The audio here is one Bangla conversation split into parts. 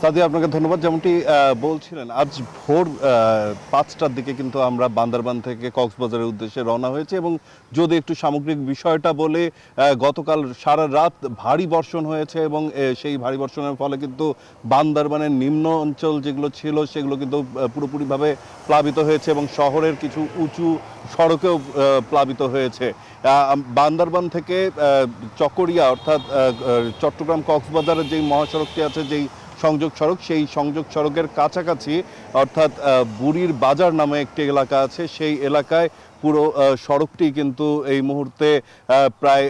সাদিয়া, আপনাকে ধন্যবাদ। যেমনটি বলছিলেন, আজ ভোর ৫টার দিকে কিন্তু আমরা বান্দরবান থেকে কক্সবাজারের উদ্দেশ্যে রওনা হয়েছে। এবং যদি একটু সামগ্রিক বিষয়টা বলে, গতকাল সারা রাত ভারী বর্ষণ হয়েছে এবং সেই ভারী বর্ষণের ফলে কিন্তু বান্দরবানের নিম্ন অঞ্চল যেগুলো ছিল সেগুলো কিন্তু পুরোপুরিভাবে প্লাবিত হয়েছে এবং শহরের কিছু উঁচু সড়কেও প্লাবিত হয়েছে। বান্দরবান থেকে চকরিয়া অর্থাৎ চট্টগ্রাম কক্সবাজারের যেই মহাসড়কটি আছে, যেই সংযোগ সড়ক, সেই সংযোগ সড়কের কাছাকাছি অর্থাৎ বুড়ির বাজার নামে একটি এলাকা আছে, সেই এলাকায় পুরো সড়কটি কিন্তু এই মুহূর্তে প্রায়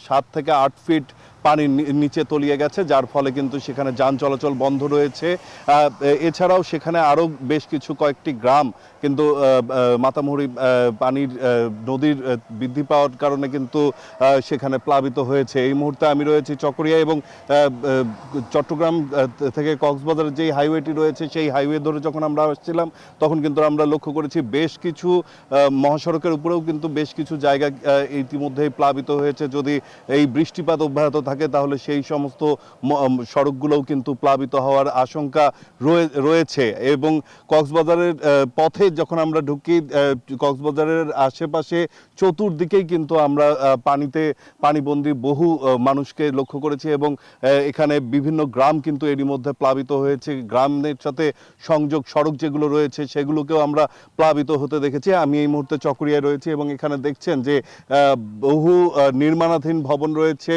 7 থেকে 8 ফিট পানির নিচে তলিয়ে গেছে, যার ফলে কিন্তু সেখানে যান চলাচল বন্ধ রয়েছে। এছাড়াও সেখানে আরও বেশ কিছু কয়েকটি গ্রাম কিন্তু মাতামুহুরী পানির নদীর বৃদ্ধি পাওয়ার কারণে কিন্তু সেখানে প্লাবিত হয়েছে। এই মুহূর্তে আমি রয়েছি চকরিয়া এবং চট্টগ্রাম থেকে কক্সবাজারের যেই হাইওয়েটি রয়েছে সেই হাইওয়ে ধরে যখন আমরা আসছিলাম তখন কিন্তু আমরা লক্ষ্য করেছি বেশ কিছু মহাসড়কের উপরেও কিন্তু বেশ কিছু জায়গা ইতিমধ্যেই প্লাবিত হয়েছে। যদি এই বৃষ্টিপাত অব্যাহত থাকে তাহলে সেই সমস্ত সড়কগুলোও কিন্তু প্লাবিত হওয়ার আশঙ্কা রয়েছে। এবং কক্সবাজারের পথে যখন আমরা ঢুকি, কক্সবাজারের আশেপাশে চতুর্দিকেই কিন্তু আমরা পানিবন্দী বহু মানুষকে লক্ষ্য করেছি এবং এখানে বিভিন্ন গ্রাম কিন্তু এরই মধ্যে প্লাবিত হয়েছে। গ্রামের সাথে সংযোগ সড়ক যেগুলো রয়েছে সেগুলোকেও আমরা প্লাবিত হতে দেখেছি। আমি এই মুহূর্তে চকরিয়ায় রয়েছি এবং এখানে দেখছেন যে বহু নির্মাণাধীন ভবন রয়েছে,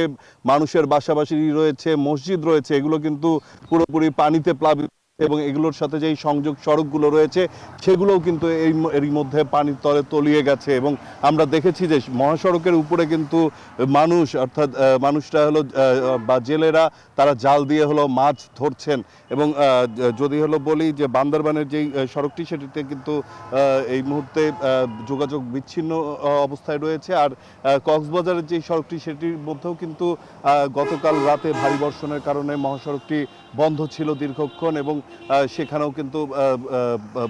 মানুষের বাসাবাসি রয়েছে, মসজিদ রয়েছে, এগুলো কিন্তু পুরোপুরি পানিতে প্লাবিত এবং এগুলোর সাথে যেই সংযোগ সড়কগুলো রয়েছে সেগুলোও কিন্তু এরই মধ্যে পানির তলে তলিয়ে গেছে। এবং আমরা দেখেছি যে মহাসড়কের উপরে কিন্তু মানুষ অর্থাৎ মানুষরা হলো বা জেলেরা তারা জাল দিয়ে হলো মাছ ধরছেন। এবং যদি হলো বলি যে বান্দরবানের যেই সড়কটি সেটিতে কিন্তু এই মুহূর্তে যোগাযোগ বিচ্ছিন্ন অবস্থায় রয়েছে। আর কক্সবাজারের যেই সড়কটি সেটির মধ্যেও কিন্তু গতকাল রাতে ভারী বর্ষণের কারণে মহাসড়কটি বন্ধ ছিল দীর্ঘক্ষণ এবং সেখানেও কিন্তু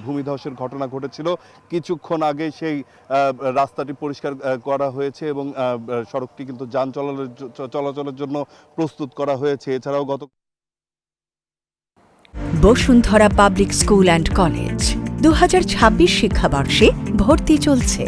ভূমিধসের ঘটনা ঘটেছিল। কিছুক্ষণ আগে সেই রাস্তাটি পরিষ্কার করা হয়েছে এবং সড়কটি কিন্তু যান চলাচলের জন্য প্রস্তুত করা হয়েছে। এছাড়াও Bashundhara public school and college 2026 শিক্ষাবর্ষে ভর্তি চলছে।